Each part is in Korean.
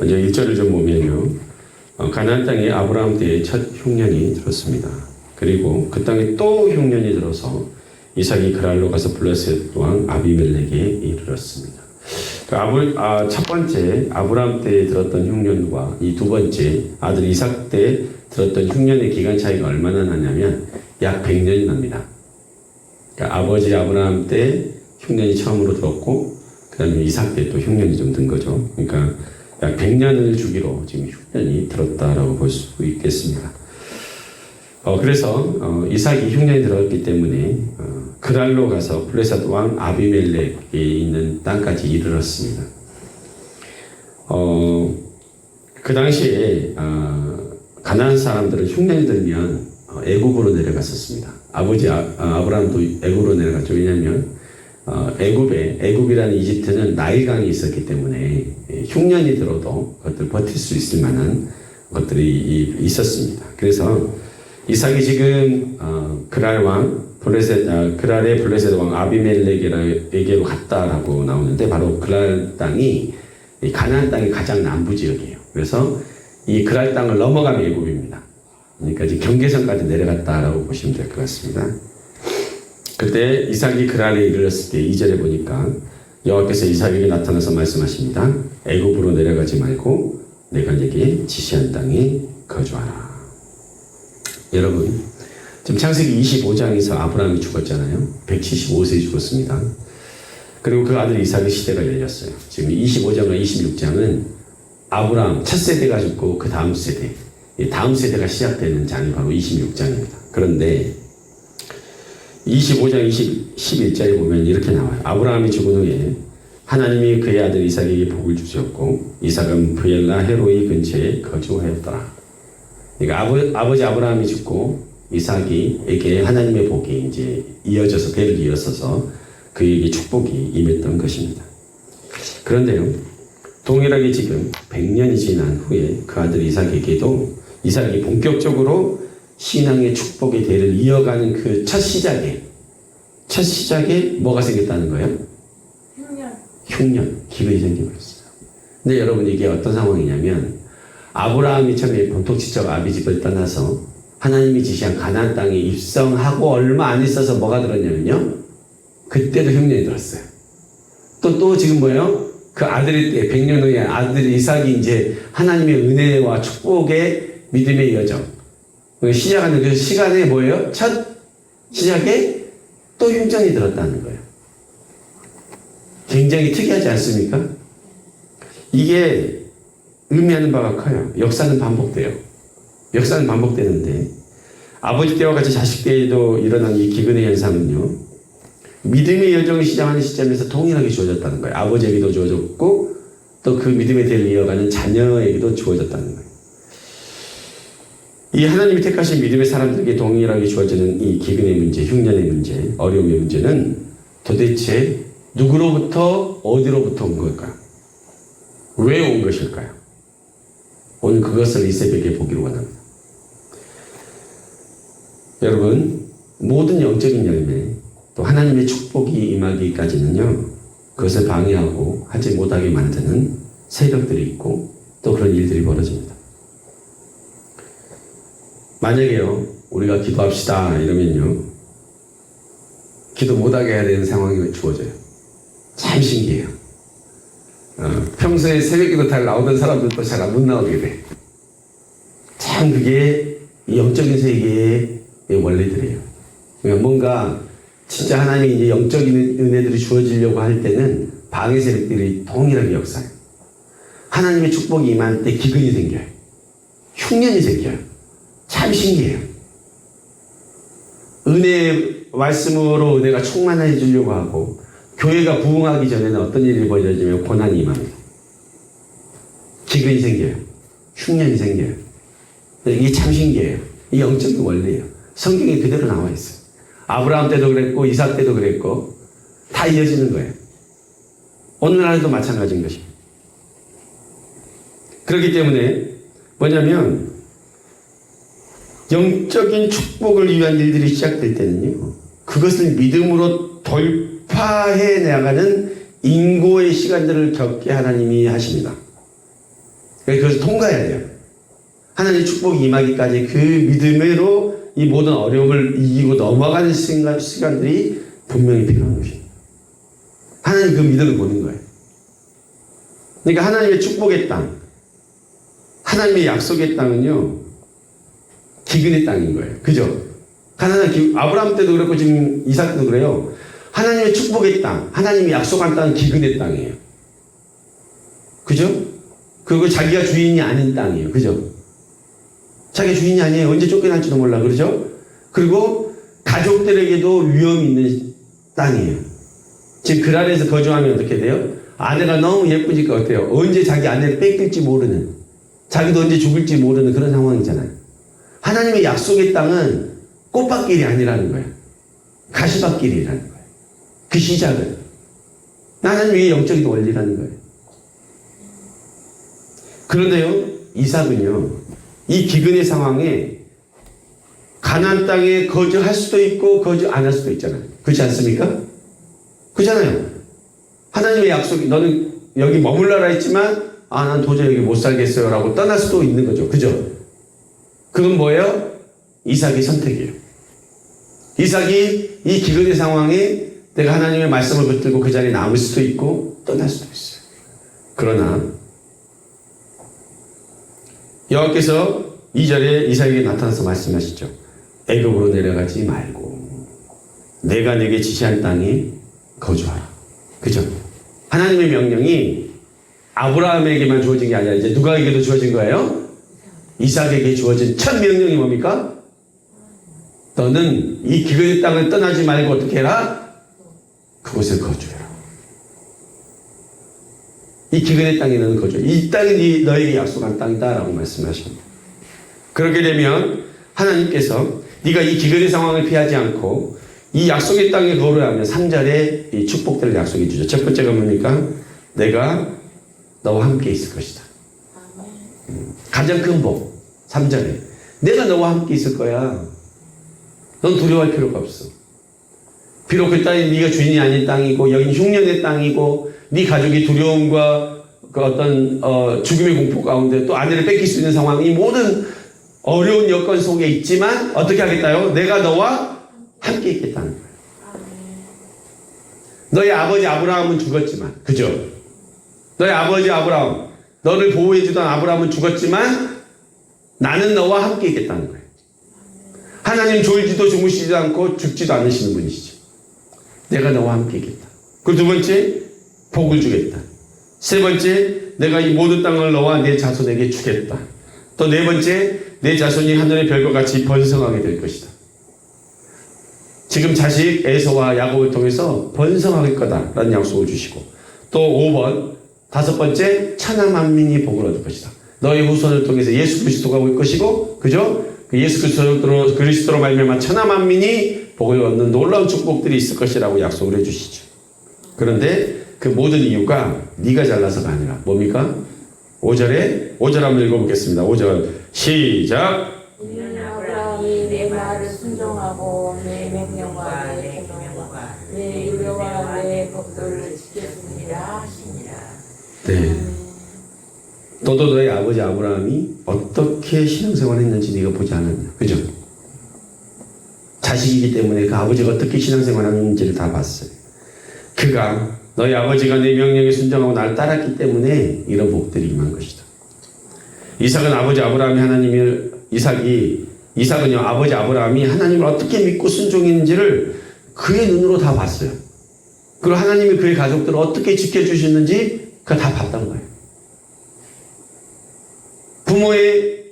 먼저 1절을 좀 보면요. 가나안 땅에 아브라함 때의 첫 흉년이 들었습니다. 그리고 그 땅에 또 흉년이 들어서 이삭이 그랄로 가서 블레셋 왕 아비멜렉에 이르렀습니다. 첫 번째 아브라함 때 들었던 흉년과 이 두 번째 아들 이삭 때 들었던 흉년의 기간 차이가 얼마나 나냐면 약 100년이 납니다. 그러니까 아버지 아브라함 때 흉년이 처음으로 들었고 그 다음에 이삭 때 또 흉년이 좀 든 거죠. 그러니까 약 100년을 주기로 지금 흉년이 들었다라고 볼 수 있겠습니다. 그래서 이삭이 흉년이 들었기 때문에 그랄로 가서 블레셋 왕 아비멜렉에 있는 땅까지 이르렀습니다. 그 당시에 가나안 사람들은 흉년이 들면 애굽으로 내려갔었습니다. 아버지 아브라함도 애굽으로 내려갔죠. 왜냐하면 애굽이라는 이집트는 나일강이 있었기 때문에 흉년이 들어도 그것들 버틸 수 있을 만한 것들이 있었습니다. 그래서 이삭이 지금 그랄의 블레셋 왕 아비멜렉에게로 갔다라고 나오는데 바로 그랄 땅이 가나안 땅의 가장 남부 지역이에요. 그래서 이 그랄 땅을 넘어가면 애굽입니다. 그러니까 이제 경계선까지 내려갔다라고 보시면 될 것 같습니다. 그때 이삭이 그랄에 이르렀을 때 2절에 보니까 여호와께서 이삭에게 나타나서 말씀하십니다. 애굽으로 내려가지 말고 내가 네게 지시한 땅에 거주하라. 여러분, 지금 창세기 25장에서 아브라함이 죽었잖아요. 175세에 죽었습니다. 그리고 그 아들 이삭의 시대가 열렸어요. 지금 25장과 26장은 아브라함 첫 세대가 죽고 그 다음 세대, 다음 세대가 시작되는 장이 바로 26장입니다. 그런데 25장 11절에 보면 이렇게 나와요. 아브라함이 죽은 후에 하나님이 그의 아들 이삭에게 복을 주셨고 이삭은 브엘라 헤로이 근처에 거주하였더라. 그러니까 아버지 아브라함이 죽고 이삭에게 하나님의 복이 이제 이어져서 대를 이어서서 그에게 축복이 임했던 것입니다. 그런데요, 동일하게 지금 100년이 지난 후에 그 아들 이삭이 본격적으로 신앙의 축복의 대를 이어가는 그 첫 시작에 뭐가 생겼다는 거예요? 흉년, 기근이 생겨버렸어요. 근데 여러분, 이게 어떤 상황이냐면 아브라함이 처음에 본토지적 아비집을 떠나서 하나님이 지시한 가나안 땅에 입성하고 얼마 안 있어서 뭐가 들었냐면요, 그때도 흉년이 들었어요. 또 지금 뭐예요? 그 아들이 100년 후에 아들 이삭이 이제 하나님의 은혜와 축복의 믿음의 여정 시작하는 그 시간에 뭐예요? 첫 시작에 또 흉년이 들었다는 거예요. 굉장히 특이하지 않습니까? 이게 의미하는 바가 커요. 역사는 반복돼요. 역사는 반복되는데 아버지 때와 같이 자식 때에도 일어난 이 기근의 현상은요, 믿음의 여정이 시작하는 시점에서 동일하게 주어졌다는 거예요. 아버지에게도 주어졌고 또 그 믿음의 대를 이어가는 자녀에게도 주어졌다는 거예요. 이 하나님이 택하신 믿음의 사람들에게 동일하게 주어지는 이 기근의 문제, 흉년의 문제, 어려움의 문제는 도대체 누구로부터 어디로부터 온 걸까요? 왜 온 것일까요? 오늘 그것을 이삭에게 보기를 원합니다. 여러분, 모든 영적인 열매 또 하나님의 축복이 임하기까지는요, 그것을 방해하고 하지 못하게 만드는 세력들이 있고 또 그런 일들이 벌어집니다. 만약에요, 우리가 기도합시다 이러면요, 기도 못하게 해야 되는 상황이 주어져요. 참 신기해요. 평소에 새벽기도 잘 나오던 사람들도 잘 못 나오게 돼. 참 그게 이 영적인 세계의 원리들이에요. 그러니까 뭔가 진짜 하나님이 이제 영적인 은혜들이 주어지려고 할 때는 방해 세력들이 동일하게 역사해요. 하나님의 축복이 임할 때 기근이 생겨요. 흉년이 생겨요. 참 신기해요. 은혜의 말씀으로 은혜가 충만해지려고 하고 교회가 부흥하기 전에는 어떤 일이 벌어지면 고난이 임합니다. 기근이 생겨요. 흉년이 생겨요. 이게 참 신기해요. 이 영적인 원리예요. 성경에 그대로 나와 있어요. 아브라함 때도 그랬고 이삭 때도 그랬고 다 이어지는 거예요. 오늘날도 마찬가지인 것입니다. 그렇기 때문에 뭐냐면 영적인 축복을 위한 일들이 시작될 때는요, 그것을 믿음으로 돌파해 나가는 인고의 시간들을 겪게 하나님이 하십니다. 그래서 통과해야 돼요. 하나님의 축복이 임하기까지 그 믿음으로 이 모든 어려움을 이기고 넘어가는 시간들이 분명히 필요한 것입니다. 하나님 그 믿음을 보는 거예요. 그러니까 하나님의 축복의 땅, 하나님의 약속의 땅은요, 기근의 땅인 거예요. 그죠? 아브라함 때도 그렇고 지금 이삭 때도 그래요. 하나님의 축복의 땅, 하나님이 약속한 땅은 기근의 땅이에요. 그죠? 그리고 자기가 주인이 아닌 땅이에요. 그죠? 자기가 주인이 아니에요. 언제 쫓겨날지도 몰라. 그러죠? 그리고 가족들에게도 위험이 있는 땅이에요. 지금 그랄에서 거주하면 어떻게 돼요? 아내가 너무 예쁘니까 어때요? 언제 자기 아내를 뺏길지 모르는, 자기도 언제 죽을지 모르는 그런 상황이잖아요. 하나님의 약속의 땅은 꽃밭길이 아니라는 거예요. 가시밭길이라는 거예요. 그 시작은 하나님의 영적인 원리라는 거예요. 그런데요, 이삭은요, 이 기근의 상황에 가나안 땅에 거주할 수도 있고 거주 안 할 수도 있잖아요. 그렇지 않습니까? 그렇잖아요. 하나님의 약속이 너는 여기 머물러라 했지만 난 도저히 여기 못 살겠어요 라고 떠날 수도 있는 거죠. 그죠? 그건 뭐예요? 이삭의 선택이에요. 이삭이 이 기근의 상황에 내가 하나님의 말씀을 붙들고 그 자리에 남을 수도 있고 떠날 수도 있어요. 그러나 여호와께서 2절에 이삭에게 나타나서 말씀하시죠. 애굽으로 내려가지 말고 내가 내게 지시한 땅에 거주하라. 그죠? 하나님의 명령이 아브라함에게만 주어진 게 아니라 이제 누가에게도 주어진 거예요? 이삭에게 주어진 첫 명령이 뭡니까? 너는 이 기근의 땅을 떠나지 말고 어떻게 해라? 그곳에 거주해라. 이 기근의 땅에 너는 거주해. 이 땅이 너에게 약속한 땅이다라고 말씀하십니다. 그렇게 되면 하나님께서 네가 이 기근의 상황을 피하지 않고 이 약속의 땅에 거주하면 3절에 이 축복들을 약속해 주죠. 첫 번째가 뭡니까? 내가 너와 함께 있을 것이다. 가장 큰 복. 3절에 내가 너와 함께 있을 거야. 넌 두려워할 필요가 없어. 비록 그 땅이 네가 주인이 아닌 땅이고 여긴 흉년의 땅이고 네 가족이 두려움과 그 어떤 죽음의 공포 가운데 또 아내를 뺏길 수 있는 상황, 이 모든 어려운 여건 속에 있지만 어떻게 하겠다요? 내가 너와 함께 있겠다는 거예요. 너의 아버지 아브라함은 죽었지만, 그죠? 너의 아버지 아브라함, 너를 보호해주던 아브라함은 죽었지만 나는 너와 함께 있겠다는 거예요. 하나님 졸지도 주무시지도 않고 죽지도 않으시는 분이시죠. 내가 너와 함께 있겠다. 그리고 두 번째, 복을 주겠다. 세 번째, 내가 이 모든 땅을 너와 내 자손에게 주겠다. 또 네 번째, 내 자손이 하늘의 별과 같이 번성하게 될 것이다. 지금 자식 에서와 야곱을 통해서 번성할 거다라는 약속을 주시고, 또 5번, 다섯 번째, 천하 만민이 복을 얻을 것이다. 너의 후손을 통해서 예수 그리스도가 올 것이고, 그죠? 그 예수 그리스도로 말미암아 천하 만민이 복을 얻는 놀라운 축복들이 있을 것이라고 약속을 해주시죠. 그런데 그 모든 이유가 네가 잘나서가 아니라 뭡니까? 5절 한번 읽어보겠습니다. 5절 시작. 이는 아브라함이 내 말을 순종하고 내 명령과 내 계명과 내 율례와 내 법도를 지켰습니다 하시니라. 네. 너도 너의 아버지 아브라함이 어떻게 신앙생활을 했는지 네가 보지 않았냐. 그죠? 자식이기 때문에 그 아버지가 어떻게 신앙생활하는지를 다 봤어요. 그가 너희 아버지가 내 명령에 순종하고 나를 따랐기 때문에 이런 복들이 임한 것이다. 이삭은 아버지 아브라함이 이삭은요 아버지 아브라함이 하나님을 어떻게 믿고 순종했는지를 그의 눈으로 다 봤어요. 그리고 하나님이 그의 가족들을 어떻게 지켜주셨는지 그가 다 봤던 거예요. 부모의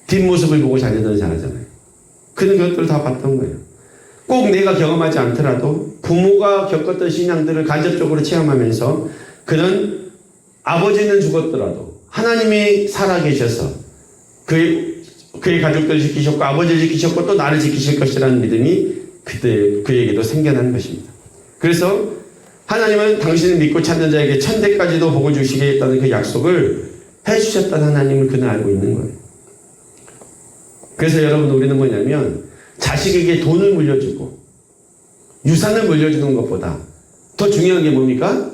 뒷모습을 보고 자녀들은 잘하잖아요. 그런 것들을 다 봤던 거예요. 꼭 내가 경험하지 않더라도 부모가 겪었던 신앙들을 간접적으로 체험하면서 그는 아버지는 죽었더라도 하나님이 살아계셔서 그의 가족들을 지키셨고 아버지를 지키셨고 또 나를 지키실 것이라는 믿음이 그때 그에게도 생겨난 것입니다. 그래서 하나님은 당신을 믿고 찾는 자에게 천대까지도 복을 주시겠다는 그 약속을 해주셨다는 하나님을 그는 알고 있는 거예요. 그래서 여러분 우리는 뭐냐면 자식에게 돈을 물려주고 유산을 물려주는 것보다 더 중요한 게 뭡니까?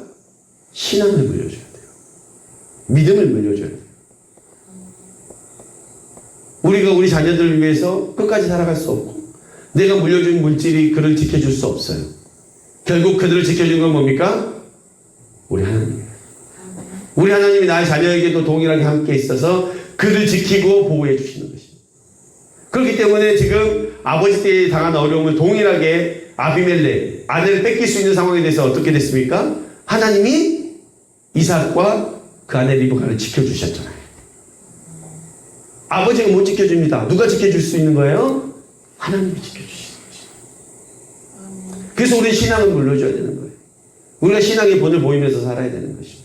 신앙을 물려줘야 돼요. 믿음을 물려줘야 돼요. 우리가 우리 자녀들을 위해서 끝까지 살아갈 수 없고 내가 물려준 물질이 그를 지켜줄 수 없어요. 결국 그들을 지켜준 건 뭡니까? 우리 하나님. 우리 하나님이 나의 자녀에게도 동일하게 함께 있어서 그를 지키고 보호해 주시는 것입니다. 그렇기 때문에 지금 아버지 때에 당한 어려움을 동일하게 아비멜렉, 아내를 뺏길 수 있는 상황에 대해서 어떻게 됐습니까? 하나님이 이삭과 그 아내 리브가를 지켜주셨잖아요. 아버지가 못 지켜줍니다. 누가 지켜줄 수 있는 거예요? 하나님이 지켜주시는 거죠. 그래서 우리는 신앙을 물려줘야 되는 거예요. 우리가 신앙의 본을 보이면서 살아야 되는 것입니다.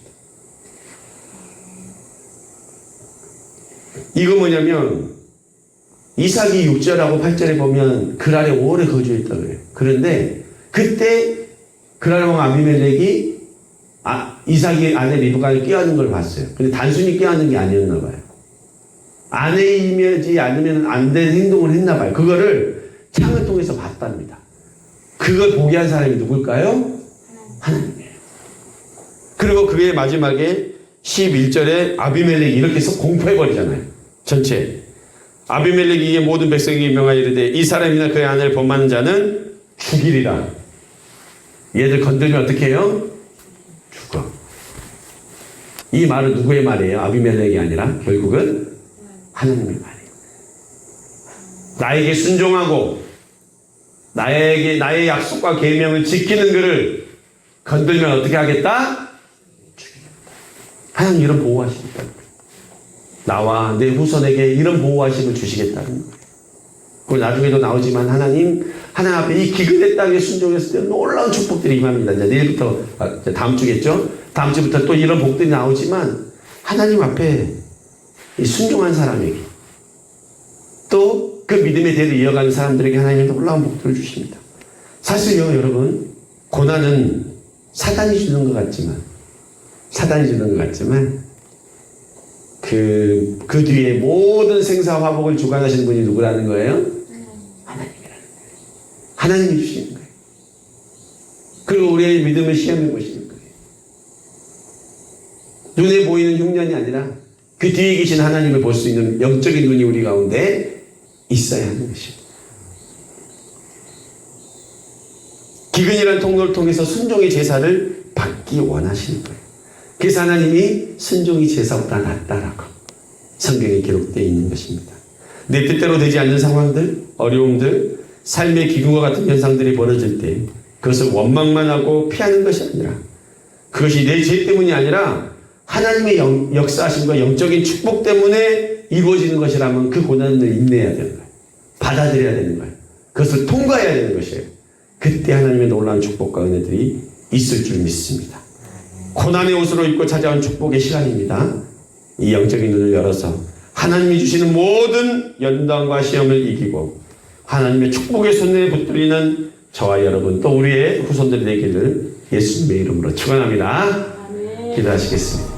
이거 뭐냐면 이삭이 6절하고 8절에 보면 그랄에 오래 거주했다고 해요. 그런데 그때 그랄 왕 아비멜렉이 이삭의 아내 리브가를 껴안는 걸 봤어요. 근데 단순히 껴안는 게 아니었나 봐요. 아내이지 않으면 안 되는 행동을 했나 봐요. 그거를 창을 통해서 봤답니다. 그걸 보게 한 사람이 누굴까요? 하나님이에요. 그리고 그의 마지막에 11절에 아비멜렉이 이렇게 해서 공포해버리잖아요. 전체. 아비멜렉이 이에 모든 백성에게 명하여 이르되 이 사람이나 그의 아내를 범하는 자는 죽이리라. 얘들 건들면 어떻게 해요? 죽어. 이 말은 누구의 말이에요? 아비멜렉이 아니라 결국은 하나님의 말이에요. 나에게 순종하고 나의 약속과 계명을 지키는 그를 건들면 어떻게 하겠다? 죽이겠다. 하나님 이런 보호하시겠다. 나와 내 후손에게 이런 보호하심을 주시겠다는 거예요. 그걸 나중에도 나오지만 하나님 앞에 이 기근의 땅에 순종했을 때 놀라운 축복들이 임합니다. 이제 내일부터 다음 주겠죠? 다음 주부터 또 이런 복들이 나오지만 하나님 앞에 이 순종한 사람에게 또 그 믿음의 대를 이어가는 사람들에게 하나님은 놀라운 복들을 주십니다. 사실요 여러분 고난은 사단이 주는 것 같지만 그 뒤에 모든 생사 화복을 주관하시는 분이 누구라는 거예요? 하나님이라는 거예요. 하나님이 주시는 거예요. 그리고 우리의 믿음을 시험해 보시는 거예요. 눈에 보이는 흉년이 아니라 그 뒤에 계신 하나님을 볼 수 있는 영적인 눈이 우리 가운데 있어야 하는 것입니다. 기근이라는 통로를 통해서 순종의 제사를 받기 원하시는 거예요. 그래서 하나님이 순종이 제사보다 낫다라고 성경에 기록되어 있는 것입니다. 내 뜻대로 되지 않는 상황들, 어려움들, 삶의 기근과 같은 현상들이 벌어질 때 그것을 원망만 하고 피하는 것이 아니라 그것이 내 죄 때문이 아니라 하나님의 역사하심과 영적인 축복 때문에 이루어지는 것이라면 그 고난을 인내해야 되는 거예요. 받아들여야 되는 거예요. 그것을 통과해야 되는 것이에요. 그때 하나님의 놀라운 축복과 은혜들이 있을 줄 믿습니다. 고난의 옷으로 입고 찾아온 축복의 시간입니다. 이 영적인 눈을 열어서 하나님이 주시는 모든 연단과 시험을 이기고 하나님의 축복의 손에 붙들리는 저와 여러분 또 우리의 후손들이 되기를 예수님의 이름으로 축원합니다. 기도하시겠습니다.